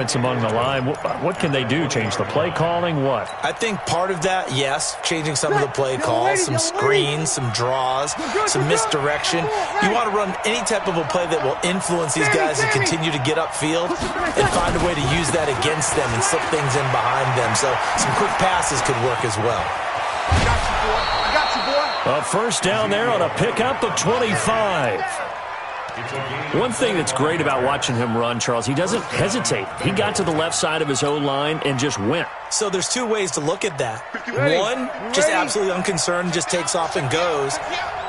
among the line. What can they do? Change the play calling? What? I think part of that, yes, changing some of the play calls, some screens, some draws, some misdirection. You want to run any type of a play that will influence these guys to continue to get upfield and find a way to use that against them and slip things in behind them. So some quick passes could work as well. I got you, boy. I got you, boy. A first down there on a pickup of 25. One thing that's great about watching him run, Charles, he doesn't hesitate. He got to the left side of his O-line and just went. So there's two ways to look at that. One, just absolutely unconcerned, just takes off and goes.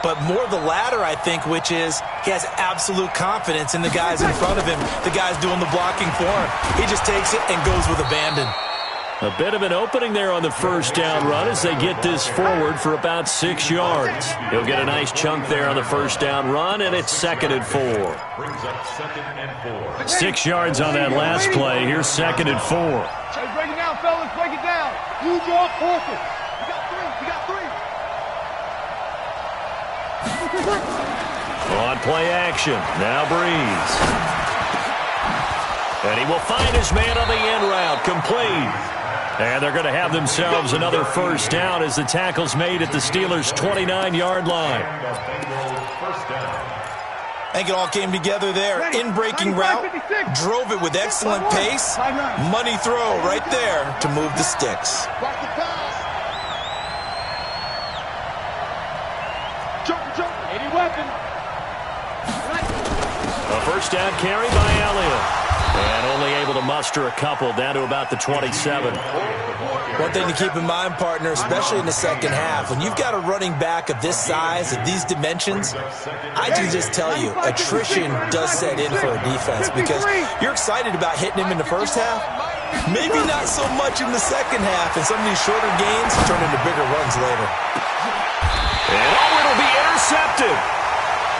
But more the latter, I think, which is he has absolute confidence in the guys in front of him, the guys doing the blocking for him. He just takes it and goes with abandon. A bit of an opening there on the first down run as they get this forward for about 6 yards. He'll get a nice chunk there on the first down run, and it's 2nd and 4. 6 yards on that last play. Here's 2nd and 4. Hey, break it down, fellas. Break it down. Use your forces. We got three. On play action. Now Breeze. And he will find his man on the end route. Complete. And they're going to have themselves another first down as the tackle's made at the Steelers' 29-yard line. I think it all came together there. In-breaking route, drove it with excellent pace. Money throw right there to move the sticks. Any weapon. A first down carry by Elliott. And only able to muster a couple down to about the 27. One thing to keep in mind, partner, especially in the second half, when you've got a running back of this size, of these dimensions, I can just tell you, attrition does set in for a defense because you're excited about hitting him in the first half. Maybe not so much in the second half, and some of these shorter gains turn into bigger runs later. And it'll be intercepted.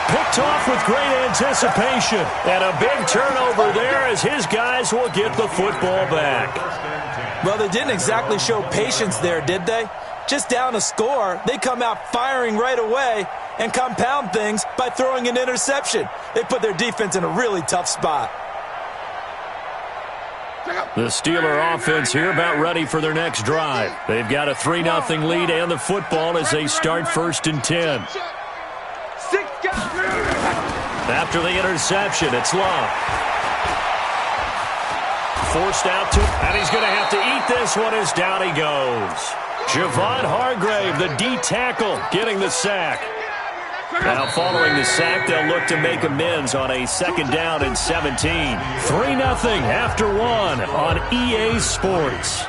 Picked off with great anticipation. And a big turnover there as his guys will get the football back. Well, they didn't exactly show patience there, did they? Just down a score, they come out firing right away and compound things by throwing an interception. They put their defense in a really tough spot. The Steeler offense here about ready for their next drive. They've got a 3-0 lead and the football as they start 1st and 10. After the interception, it's Love. Forced out to, and he's going to have to eat this one as down he goes. Javon Hargrave, the D tackle, getting the sack. Now following the sack, they'll look to make amends on a 2nd down and 17. 3-0 after 1 on EA Sports.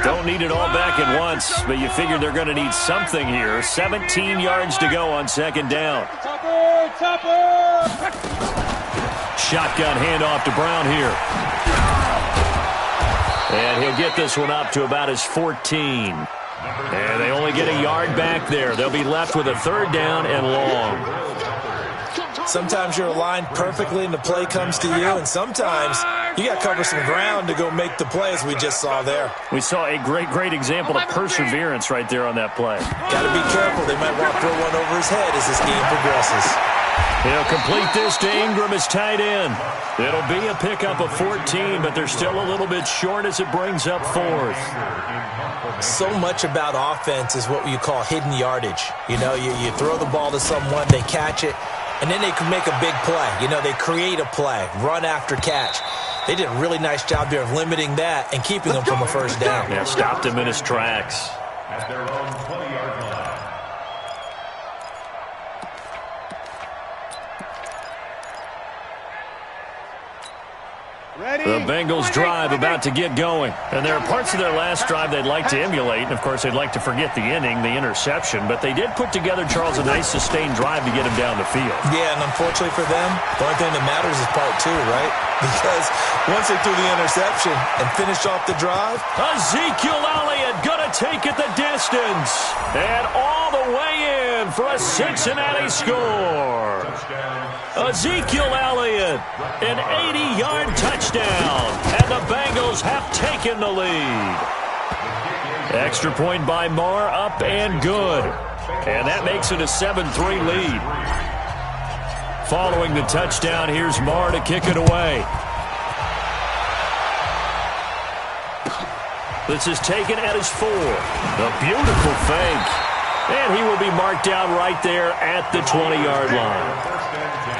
Don't need it all back at once, but you figure they're going to need something here. 17 yards to go on 2nd down. Shotgun handoff to Brown here. And he'll get this one up to about his 14. And they only get a yard back there. They'll be left with a 3rd down and long. Sometimes you're aligned perfectly and the play comes to you, and sometimes you got to cover some ground to go make the play, as we just saw there. We saw a great example of perseverance right there on that play. Got to be careful. They might want to throw one over his head as this game progresses. He'll complete this to Ingram as tight end. It'll be a pickup of 14, but they're still a little bit short as it brings up 4th. So much about offense is what you call hidden yardage. You know, you throw the ball to someone, they catch it, and then they can make a big play. You know, they create a play, run after catch. They did a really nice job there of limiting that and keeping him from a first down. Yeah, stopped him in his tracks. At their own 20-yard line. The Bengals drive about to get going. And there are parts of their last drive they'd like to emulate. And, of course, they'd like to forget the inning, the interception. But they did put together, Charles, a nice sustained drive to get him down the field. Yeah, and unfortunately for them, the only thing that matters is part 2, right? Because once they threw the interception and finished off the drive, Ezekiel Elliott going to take it the distance. And all the way in for a Cincinnati score. Ezekiel Elliott, an 80-yard touchdown, and the Bengals have taken the lead. Extra point by Marr, up and good. And that makes it a 7-3 lead. Following the touchdown, here's Marr to kick it away. This is taken at his 4. A beautiful fake. And he will be marked down right there at the 20-yard line. First and 10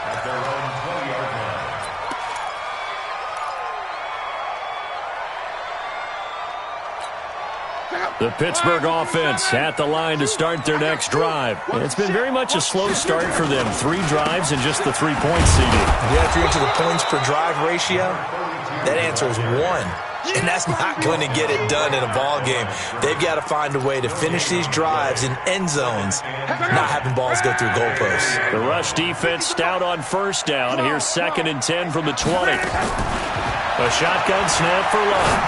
at their own 20-yard line. The Pittsburgh offense at the line to start their next drive. It's been very much a slow start for them. 3 drives and just the 3-point seeding. Yeah, if you're into the points per drive ratio, that answer is 1. And that's not going to get it done in a ball game. They've got to find a way to finish these drives in end zones, not having balls go through goalposts. The rush defense stout on first down. Here's 2nd and 10 from the 20. A shotgun snap for Luck.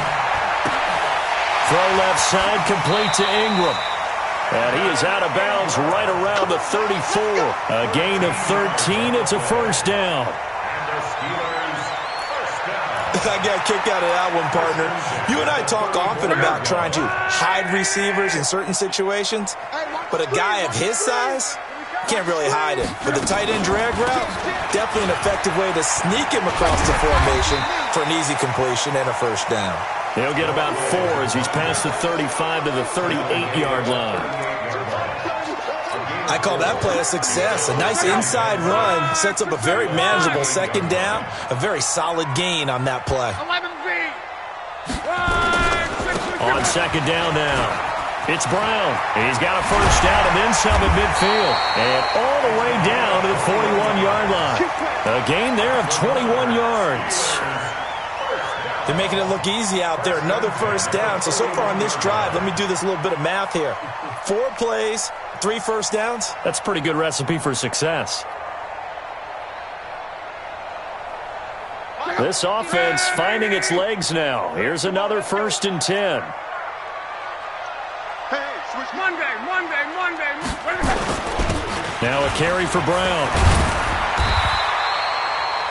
Throw left side, complete to Ingram. And he is out of bounds right around the 34. A gain of 13. It's a first down. I got a kick out of that one, partner. You and I talk often about trying to hide receivers in certain situations, but a guy of his size can't really hide him. With the tight end drag route, definitely an effective way to sneak him across the formation for an easy completion and a first down. He'll get about 4 as he's past the 35 to the 38-yard line. I call that play a success. A nice inside run sets up a very manageable 2nd down. A very solid gain on that play. On 2nd down now, it's Brown. He's got a first down and then some at midfield. And all the way down to the 41-yard line. A gain there of 21 yards. They're making it look easy out there. Another first down. So far on this drive, let me do this little bit of math here. 4 plays, 3 first downs. That's a pretty good recipe for success. This offense finding its legs now. Here's another 1st and 10. Hey, switch Monday. Now a carry for Brown.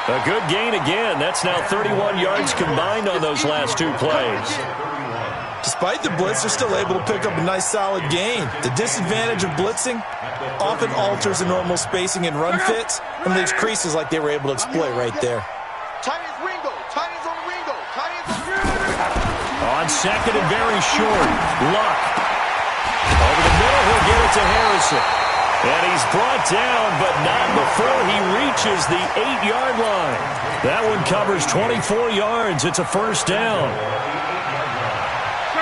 A good gain again. That's now 31 yards combined on those last 2 plays. Despite the blitz, they're still able to pick up a nice solid gain. The disadvantage of blitzing often alters the normal spacing and run fits and leaves creases like they were able to exploit right there. On 2nd and very short, Luck. Over the middle, he'll get it to Harrison. And he's brought down, but not before he reaches the 8-yard line. That one covers 24 yards. It's a first down.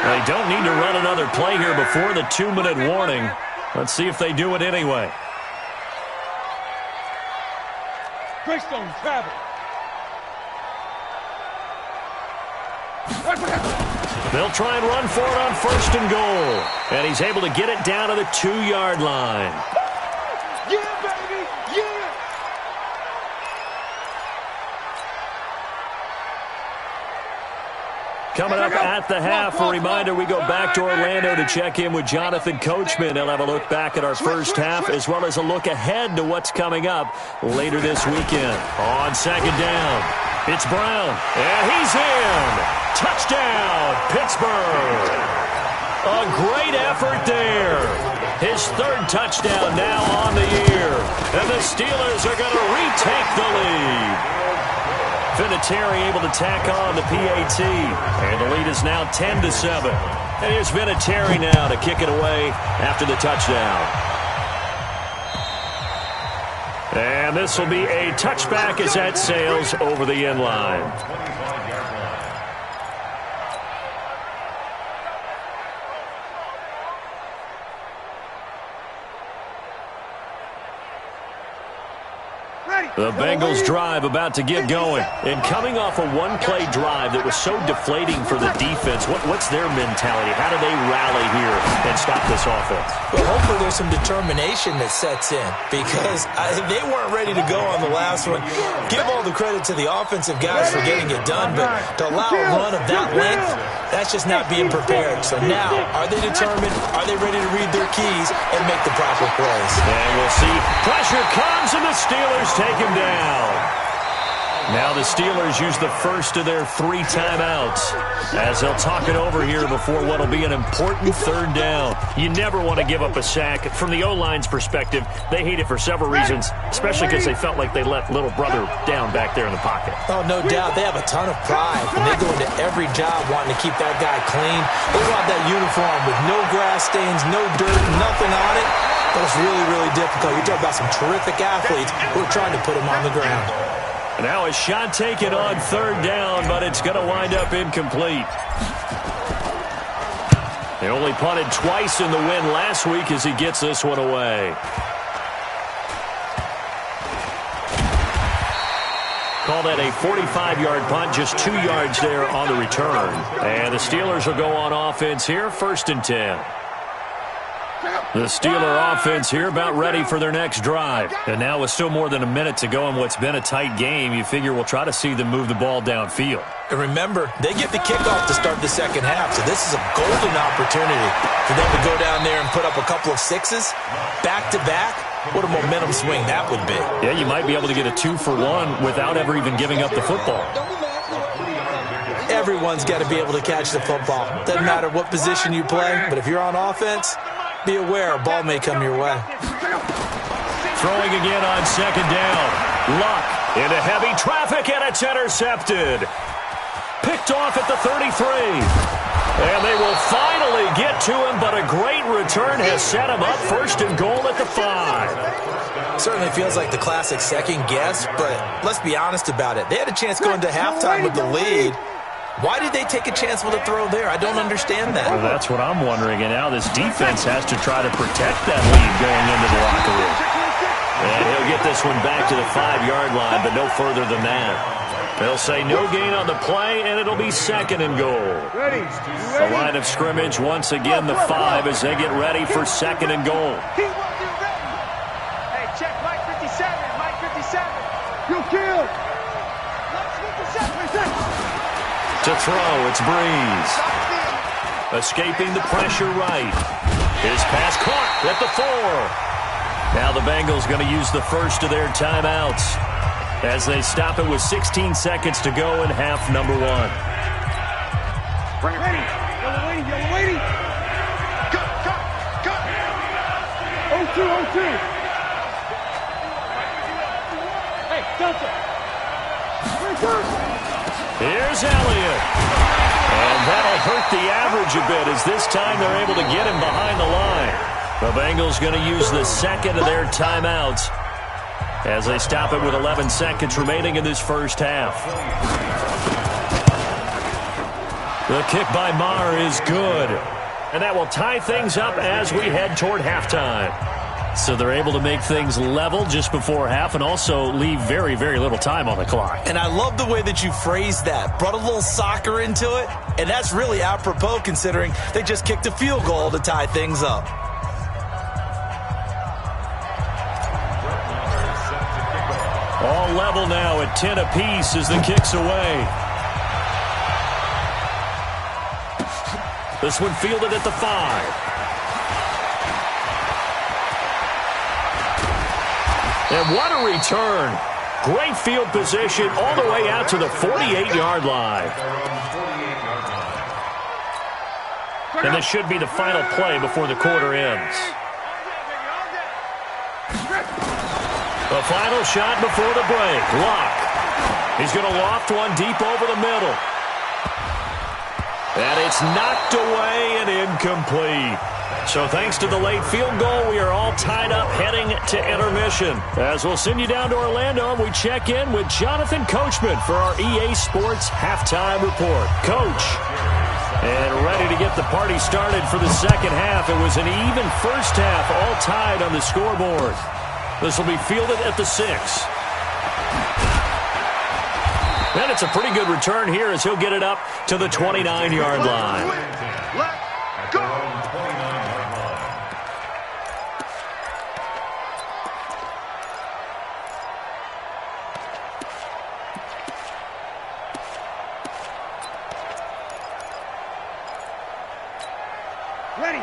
They don't need to run another play here before the 2-minute warning. Let's see if they do it anyway. Greystone travel. They'll try and run for it on 1st and goal. And he's able to get it down to the 2-yard line. Yeah, baby, yeah. Coming up at the half, a reminder, we go back to Orlando to check in with Jonathan Coachman. He'll have a look back at our first half as well as a look ahead to what's coming up later this weekend. On 2nd down, it's Brown, and he's in. Touchdown, Pittsburgh. A great effort there. His 3rd touchdown now on the year. And the Steelers are going to retake the lead. Vinatieri able to tack on the PAT. And the lead is now 10-7. And here's Vinatieri now to kick it away after the touchdown. And this will be a touchback as that sails over the end line. The Bengals drive about to get going. And coming off a 1-play drive that was so deflating for the defense, what's their mentality? How do they rally here and stop this offense? Well, hopefully there's some determination that sets in because they weren't ready to go on the last one. Give all the credit to the offensive guys for getting it done, but to allow a run of that length, that's just not being prepared. So now, are they determined? Are they ready to read their keys and make the proper plays? And we'll see. Pressure comes, and the Steelers take him down. Now the Steelers use the first of their 3 timeouts as they'll talk it over here before what will be an important third down. You never want to give up a sack. From the O-line's perspective, they hate it for several reasons, especially because they felt like they let little brother down back there in the pocket. Oh, no doubt. They have a ton of pride, and they go into every job wanting to keep that guy clean. They want that uniform with no grass stains, no dirt, nothing on it. But it's really, really difficult. You're talking about some terrific athletes who are trying to put him on the ground. Now a shot taken on third down, but it's going to wind up incomplete. They only punted twice in the win last week as he gets this one away. Call that a 45-yard punt, just 2 yards there on the return. And the Steelers will go on offense here, 1st and 10. The Steeler offense here about ready for their next drive. And now with still more than a minute to go in what's been a tight game, you figure we'll try to see them move the ball downfield. And remember, they get the kickoff to start the second half, so this is a golden opportunity for them to go down there and put up a couple of 6s back-to-back. What a momentum swing that would be. Yeah, you might be able to get a 2-for-1 without ever even giving up the football. Everyone's got to be able to catch the football. Doesn't matter what position you play, but if you're on offense, be aware a ball may come your way. Throwing again on second down. Luck into heavy traffic, and it's intercepted. Picked off at the 33. And they will finally get to him, but a great return has set him up 1st and goal at the 5. Certainly feels like the classic second guess, but let's be honest about it. They had a chance going to halftime with the lead. Why did they take a chance with a throw there? I don't understand that. Well, that's what I'm wondering. And now this defense has to try to protect that lead going into the locker room. And he'll get this one back to the 5-yard line, but no further than that. They'll say no gain on the play, and it'll be 2nd and goal. The line of scrimmage, once again, the 5 as they get ready for 2nd and goal. Hey, check Mike 57. Mike 57. You killed. Mike 57. To throw, it's Breeze. Escaping the pressure right. His pass caught at the 4. Now the Bengals going to use the first of their timeouts as they stop it with 16 seconds to go in half number 1. Ready. Yellow waiting. Cut. 0-2. Hey, Delta. Here's Elliott. And that'll hurt the average a bit as this time they're able to get him behind the line. The Bengals going to use the second of their timeouts as they stop it with 11 seconds remaining in this first half. The kick by Maher is good. And that will tie things up as we head toward halftime. So they're able to make things level just before half and also leave very, very little time on the clock. And I love the way that you phrased that. Brought a little soccer into it, and that's really apropos considering they just kicked a field goal to tie things up. All level now at 10 apiece as the kick's away. This one fielded at the 5. And what a return. Great field position all the way out to the 48-yard line. And this should be the final play before the quarter ends. The final shot before the break. Luck. He's going to loft one deep over the middle. And it's knocked away and incomplete. So thanks to the late field goal, we are all tied up heading to intermission. As we'll send you down to Orlando, we check in with Jonathan Coachman for our EA Sports Halftime Report. Coach, and ready to get the party started for the second half. It was an even first half, all tied on the scoreboard. This will be fielded at the 6. And it's a pretty good return here as he'll get it up to the 29-yard line. Let's go.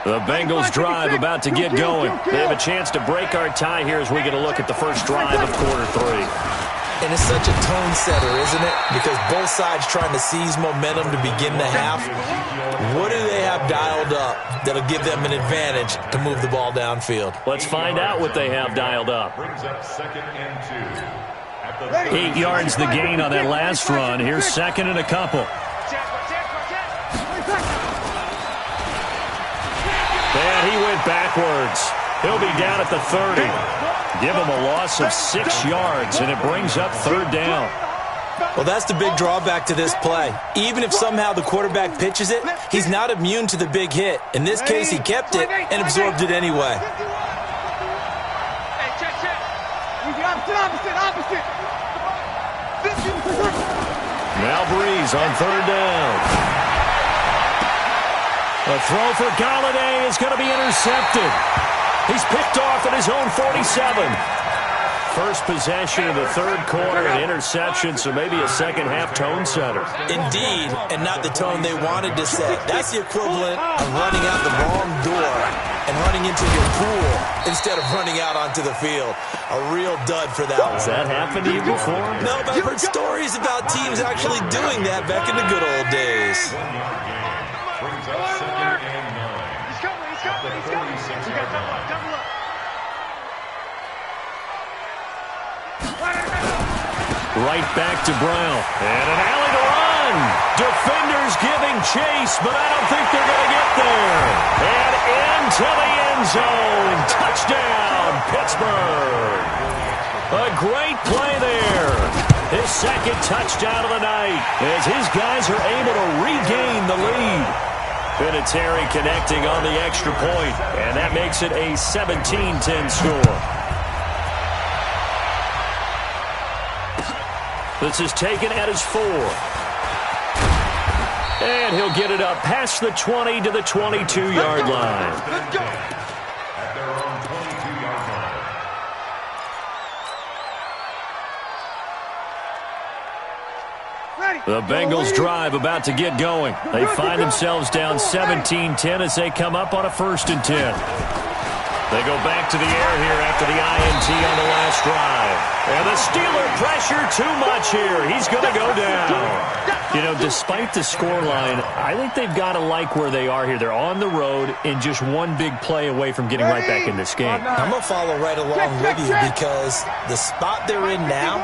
The Bengals drive about to get going. They have a chance to break our tie here as we get a look at the first drive of quarter 3. And it's such a tone setter, isn't it? Because both sides trying to seize momentum to begin the half. What do they have dialed up that'll give them an advantage to move the ball downfield? Let's find out what they have dialed up. 8 yards the gain on that last run. Here's second and a couple. And he went backwards. He'll be down at the 30. Give him a loss of 6 yards, and it brings up third down. Well, that's the big drawback to this play. Even if somehow the quarterback pitches it, he's not immune to the big hit. In this case, he kept it and absorbed it anyway. Now Breeze on third down. A throw for Galladay is going to be intercepted. He's picked off at his own 47. First possession of the third quarter, an interception, so maybe a second-half tone setter. Indeed, and not the tone they wanted to set. That's the equivalent of running out the wrong door and running into your pool instead of running out onto the field. A real dud for that one. Has that happened to you before? No, but I've heard stories about teams actually doing that back in the good old days. Right back to Brown. And an alley to run. Defenders giving chase, but I don't think they're going to get there. And into the end zone. Touchdown, Pittsburgh. A great play there. His second touchdown of the night as his guys are able to regain the lead. Vinatieri connecting on the extra point, and that makes it a 17-10 score. This is taken at his 4. And he'll get it up past the 20 to the 22-yard line. At their own 22-yard line. The Bengals drive about to get going. They find themselves down 17-10 as they come up on a 1st and 10. They go back to the air here after the INT on the last drive. And the Steeler pressure too much here. He's going to go down. You know, despite the scoreline, I think they've got to like where they are here. They're on the road and just one big play away from getting right back in this game. I'm going to follow right along with you because the spot they're in now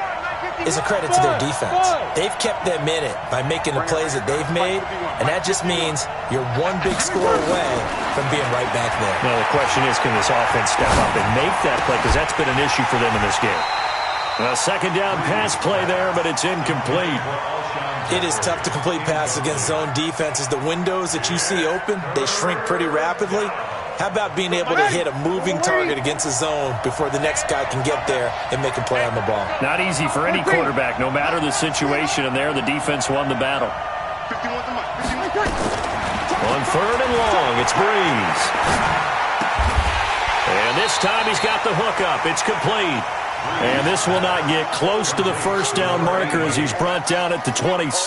is a credit to their defense. They've kept them in it by making the plays that they've made, and that just means you're one big score away from being right back there. Now, the question is, can this offense step up and make that play? Because that's been an issue for them in this game. A second down pass play there, but it's incomplete. It is tough to complete passes against zone defenses. The windows that you see open, they shrink pretty rapidly. How about being able to hit a moving target against a zone before the next guy can get there and make a play on the ball? Not easy for any quarterback, no matter the situation, and there the defense won the battle. On third and long, it's Breeze. And this time he's got the hook up. It's complete. And this will not get close to the first down marker as he's brought down at the 26.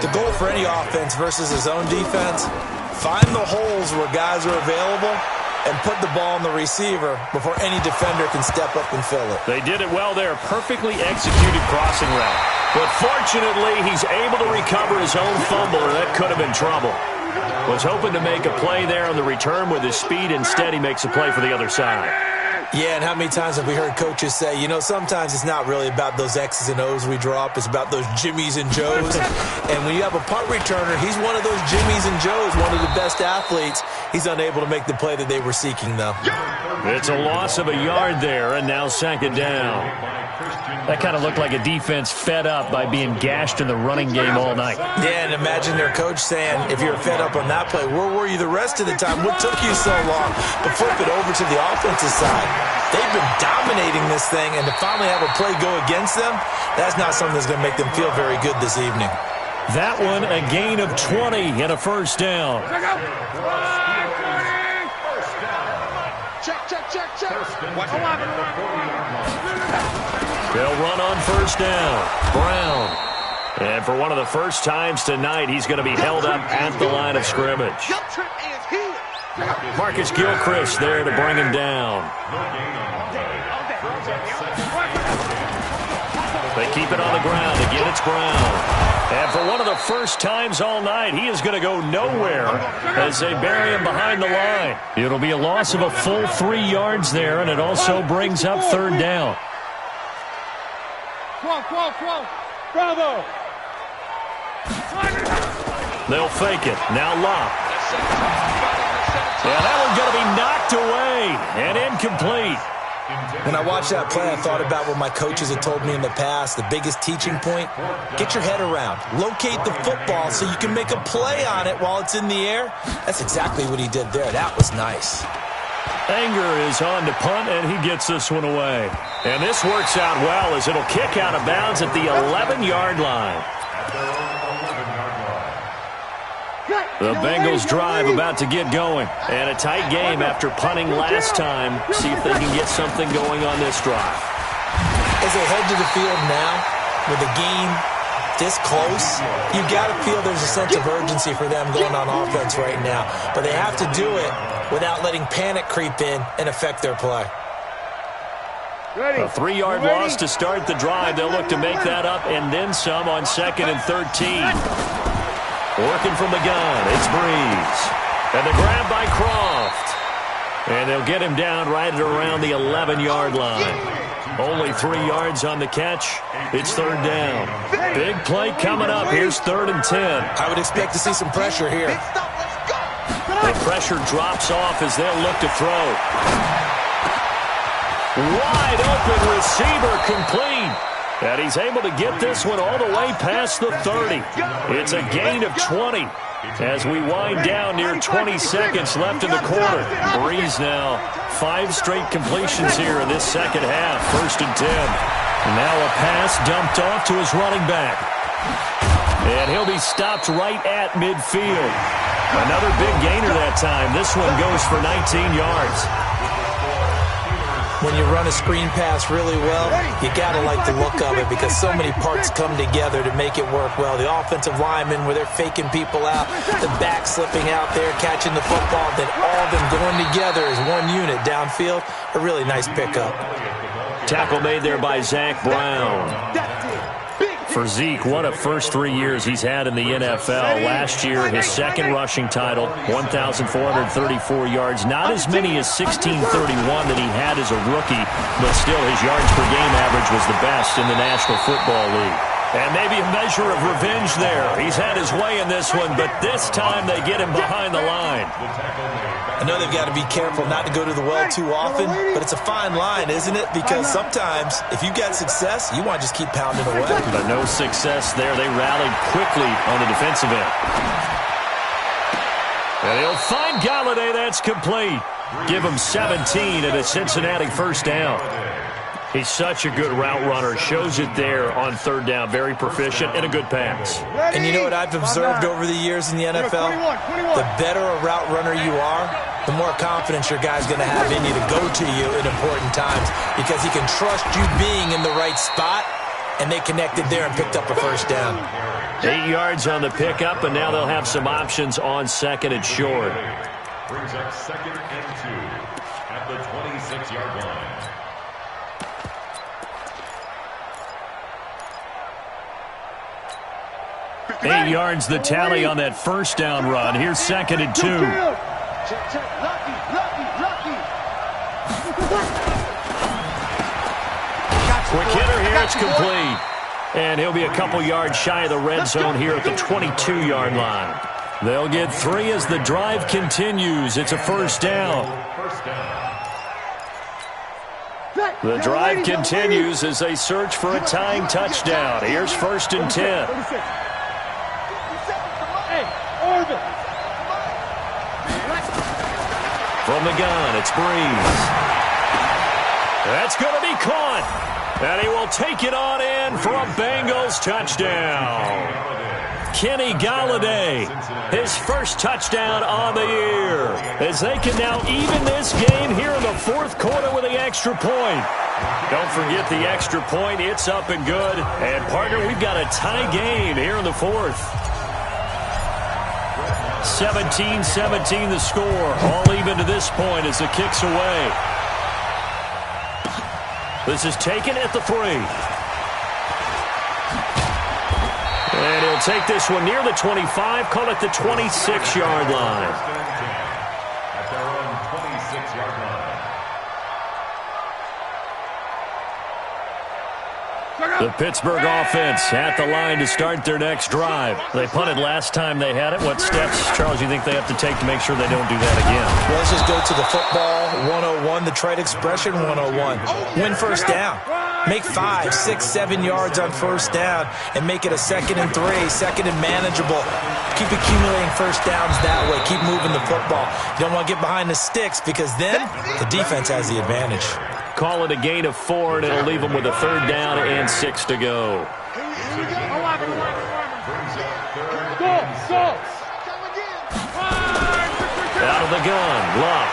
The goal for any offense versus a zone defense, find the holes where guys are available and put the ball on the receiver before any defender can step up and fill it. They did it well there. Perfectly executed crossing route. But fortunately, he's able to recover his own fumble, or that could have been trouble. Was hoping to make a play there on the return with his speed. Instead, he makes a play for the other side. Yeah, and how many times have we heard coaches say, you know, sometimes it's not really about those X's and O's we drop. It's about those Jimmies and Joes. And when you have a punt returner, he's one of those Jimmies and Joes, one of the best athletes. He's unable to make the play that they were seeking, though. It's a loss of a yard there, and now second down. That kind of looked like a defense fed up by being gashed in the running game all night. Yeah, and imagine their coach saying, if you're fed up on that play, where were you the rest of the time? What took you so long? But flip it over to the offensive side. They've been dominating this thing, and to finally have a play go against them, that's not something that's going to make them feel very good this evening. That one, a gain of 20 and a first down. Check. They'll run on first down. Brown. And for one of the first times tonight, he's going to be held up at the line of scrimmage. Marcus Gilchrist there to bring him down. They keep it on the ground. Again, it's Brown. And for one of the first times all night, he is going to go nowhere as they bury him behind the line. It'll be a loss of a full 3 yards there, and it also brings up third down. Bravo! They'll fake it. Now Locke. Yeah, that one's going to be knocked away and incomplete. When I watched that play, I thought about what my coaches had told me in the past. The biggest teaching point, get your head around. Locate the football so you can make a play on it while it's in the air. That's exactly what he did there. That was nice. Anger is on to punt, and he gets this one away. And this works out well as it'll kick out of bounds at the 11-yard line. The Bengals drive about to get going. And a tight game after punting last time. See if they can get something going on this drive. As they head to the field now, with the game this close, you've got to feel there's a sense of urgency for them going on offense right now. But they have to do it without letting panic creep in and affect their play. A 3-yard loss to start the drive. They'll look to make that up and then some on 2nd and 13. Working from the gun, it's Breeze. And the grab by Croft. And they'll get him down right at around the 11-yard line. Only 3 yards on the catch. It's third down. Big play coming up. Here's 3rd and 10. I would expect to see some pressure here. The pressure drops off as they'll look to throw. Wide open receiver complete. And he's able to get this one all the way past the 30. It's a gain of 20 as we wind down near 20 seconds left in the quarter. Breeze now 5 straight completions here in this second half. 1st and 10. And now a pass dumped off to his running back. And he'll be stopped right at midfield. Another big gainer that time. This one goes for 19 yards. When you run a screen pass really well, you got to like the look of it because so many parts come together to make it work well. The offensive linemen, where they're faking people out, the back slipping out there, catching the football, then all of them going together as one unit downfield. A really nice pickup. Tackle made there by Zach Brown. For Zeke, what a first 3 years he's had in the NFL. Last year, his 2nd rushing title, 1,434 yards. Not as many as 1,631 that he had as a rookie, but still his yards per game average was the best in the National Football League. And maybe a measure of revenge there. He's had his way in this one, but this time they get him behind the line. I know they've got to be careful not to go to the well too often, but it's a fine line, isn't it? Because sometimes, if you get success, you want to just keep pounding away. But no success there. They rallied quickly on the defensive end. And he'll find Galladay. That's complete. Give him 17 and a Cincinnati first down. He's such a good route runner. Shows it there on 3rd down. Very proficient and a good pass. And you know what I've observed over the years in the NFL? The better a route runner you are, the more confidence your guy's going to have in you to go to you in important times because he can trust you being in the right spot, and they connected there and picked up a first down. 8 yards on the pickup, and now they'll have some options on 2nd and short. Brings up 2nd and 2 at the 26-yard line. 8 yards the tally on that first down run. Here's 2nd and 2. Quick hitter here. It's complete. And he'll be a couple yards shy of the red zone here at the 22-yard line. They'll get 3 as the drive continues. It's a first down. The drive continues as they search for a tying touchdown. Here's 1st and 10. From the gun, it's Breeze. That's going to be caught. And he will take it on in for a Bengals touchdown. Kenny Galladay, his first touchdown on the year. As they can now even this game here in the 4th quarter with the extra point. Don't forget the extra point. It's up and good. And, partner, we've got a tie game here in the 4th. 17-17 the score. All even to this point as the kick's away. This is taken at the 3. And he'll take this one near the 25, call it the 26-yard line. At their own 26-yard line. The Pittsburgh offense at the line to start their next drive. They punted last time they had it. What steps, Charles, you think they have to take to make sure they don't do that again? Well, let's just go to the football 101, the trade expression 101. Win first down. Make 5, 6, 7 yards on first down and make it a 2nd and 3, 2nd and manageable. Keep accumulating first downs that way. Keep moving the football. You don't want to get behind the sticks because then the defense has the advantage. Call it a gain of 4, and it'll leave them with a 3rd down and 6 to go. Out of the gun, Luck.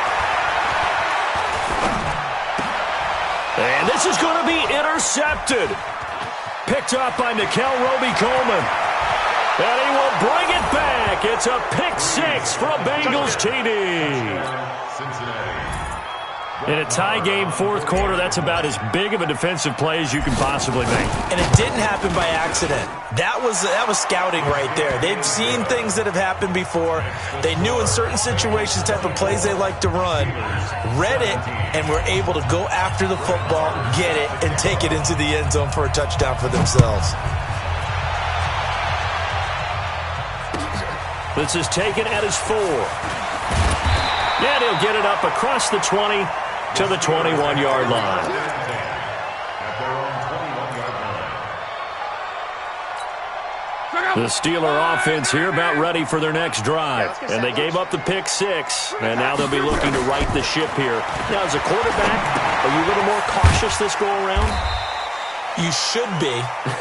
And this is going to be intercepted. Picked up by Nickel Roby-Coleman. And he will bring it back. It's a pick 6 for a Bengals TD. Cincinnati. In a tie game, 4th quarter, that's about as big of a defensive play as you can possibly make. And it didn't happen by accident. That was scouting right there. They've seen things that have happened before. They knew in certain situations the type of plays they like to run, read it, and were able to go after the football, get it, and take it into the end zone for a touchdown for themselves. This is taken at his 4. And he'll get it up across the 20 to the 21-yard line. The Steeler offense here about ready for their next drive. And they gave up the pick 6, and now they'll be looking to right the ship here. Now, as a quarterback, are you a little more cautious this go-around? You should be,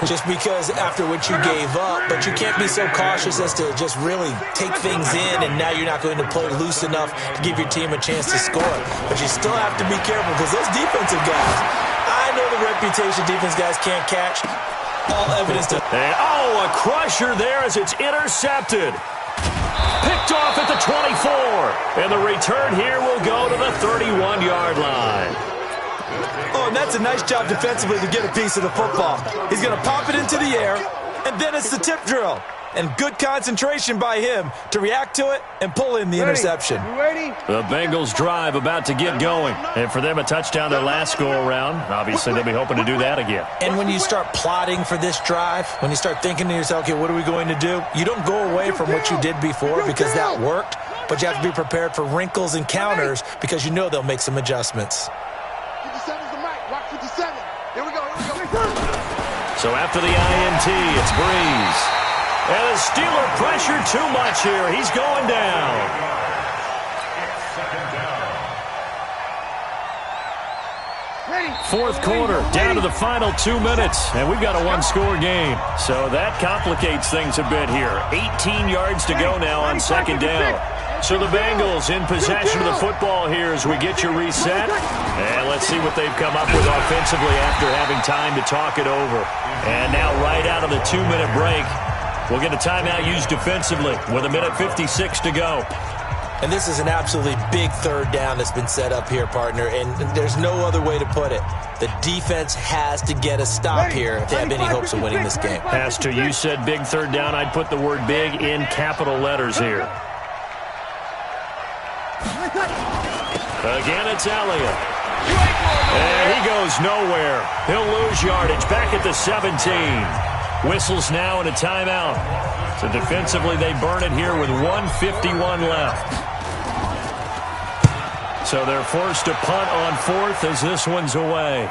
just because after what you gave up, but you can't be so cautious as to just really take things in, and now you're not going to play loose enough to give your team a chance to score. But you still have to be careful because those defensive guys, I know the reputation defense guys can't catch. All evidence to... And, a crusher there as it's intercepted. Picked off at the 24. And the return here will go to the 31-yard line. Oh, and that's a nice job defensively to get a piece of the football. He's going to pop it into the air, and then it's the tip drill. And good concentration by him to react to it and pull in the interception. The Bengals drive about to get going. And for them, a touchdown their last go-around. Obviously, they'll be hoping to do that again. And when you start plotting for this drive, when you start thinking to yourself, okay, what are we going to do? You don't go away from what you did before because that worked, but you have to be prepared for wrinkles and counters because you know they'll make some adjustments. So after the INT, it's Breeze. And the Steeler pressure too much here. He's going down. Fourth quarter, down to the final 2 minutes, and we've got a one-score game. So that complicates things a bit here. 18 yards to go now on 2nd down. So the Bengals in possession of the football here as we get you reset. And let's see what they've come up with offensively after having time to talk it over. And now right out of the 2-minute break, we'll get a timeout used defensively with 1:56 to go. And this is an absolutely big 3rd down that's been set up here, partner, and there's no other way to put it. The defense has to get a stop here if they have any hopes of winning this game. Has to. You said big 3rd down. I'd put the word big in capital letters here. Again, it's Elliott. And he goes nowhere. He'll lose yardage back at the 17. Whistles now and a timeout. So defensively, they burn it here with 1:51 left. So they're forced to punt on 4th as this one's away.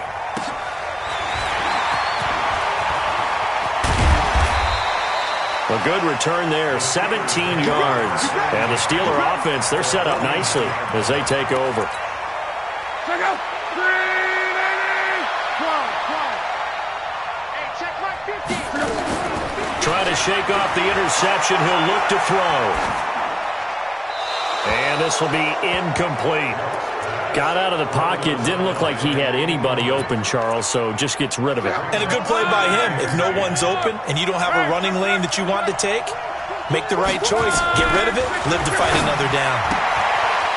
A good return there, 17 yards. And the Steeler offense, they're set up nicely as they take over. Trying to shake off the interception. He'll look to throw. And this will be incomplete. Got out of the pocket. Didn't look like he had anybody open, Charles, so just gets rid of it. And a good play by him. If no one's open and you don't have a running lane that you want to take, make the right choice. Get rid of it. Live to fight another down.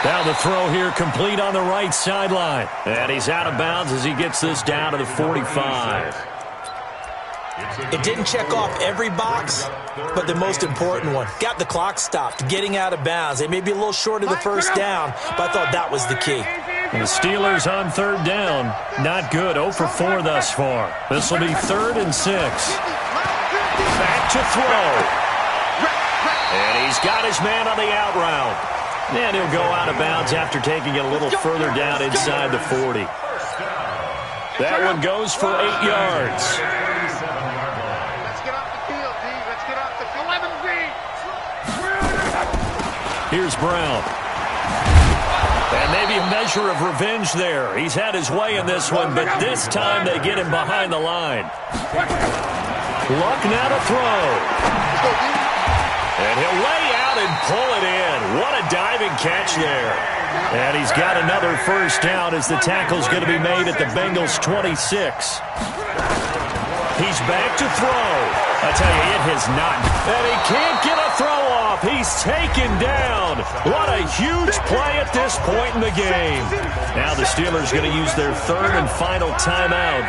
Now the throw here complete on the right sideline. And he's out of bounds as he gets this down to the 45. It didn't check off every box, but the most important one. Got the clock stopped, getting out of bounds. They may be a little short of the first down, but I thought that was the key. And the Steelers on third down. Not good. 0 for 4 thus far. This will be 3rd and 6. Back to throw. And he's got his man on the out route. And he'll go out of bounds after taking it a little further down inside the 40. That one goes for 8 yards. Let's get off the field, D. Let's get off the field. 11 D. Here's Brown. And maybe a measure of revenge there. He's had his way in this one, but this time they get him behind the line. Luck now to throw. And he'll lay out and pull it in. What a diving catch there. And he's got another first down as the tackle's going to be made at the Bengals' 26. He's back to throw. I tell you, it has not. And he can't get a throw off. He's taken down. What a huge play at this point in the game. Now the Steelers going to use their 3rd and final timeout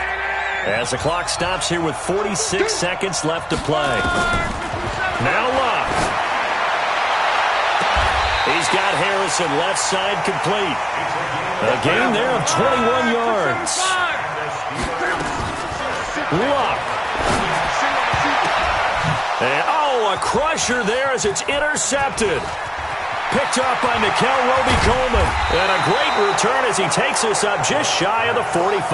as the clock stops here with 46 seconds left to play. Now Luck. He's got Harrison left side complete. A gain there of 21 yards. Luck. And, a crusher there as it's intercepted. Picked up by Nickel Roby-Coleman. And a great return as he takes us up just shy of the 45.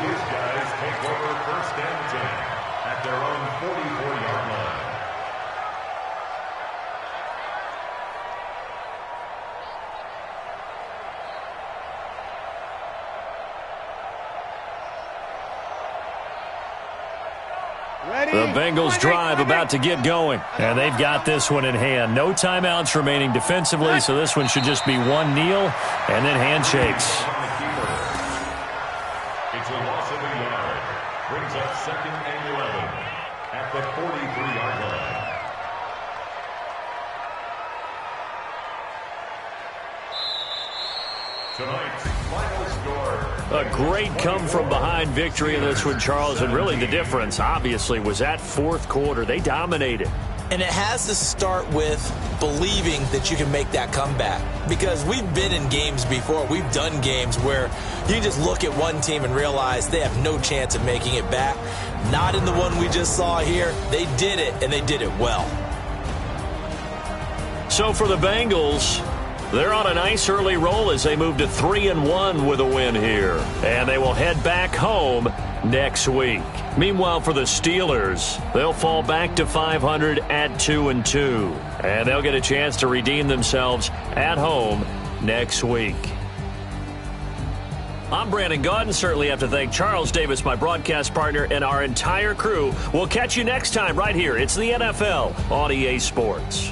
These guys take over 1st and 10 at their own 44-yard line. The Bengals drive about to get going, and they've got this one in hand. No timeouts remaining defensively, so this one should just be one kneel and then handshakes. It's a loss of a yard. Brings up 2nd and 11 at the 43-yard line. Tonight's final score. A great come-from-behind victory in this one, Charles, and really the difference, obviously, was that 4th quarter. They dominated. And it has to start with believing that you can make that comeback. Because we've been in games before. We've done games where you just look at one team and realize they have no chance of making it back. Not in the one we just saw here. They did it, and they did it well. So for the Bengals, they're on a nice early roll as they move to 3-1 with a win here. And they will head back home next week. Meanwhile, for the Steelers, they'll fall back to 500 at 2-2. And they'll get a chance to redeem themselves at home next week. I'm Brandon Gaudin. Certainly have to thank Charles Davis, my broadcast partner, and our entire crew. We'll catch you next time right here. It's the NFL on EA Sports.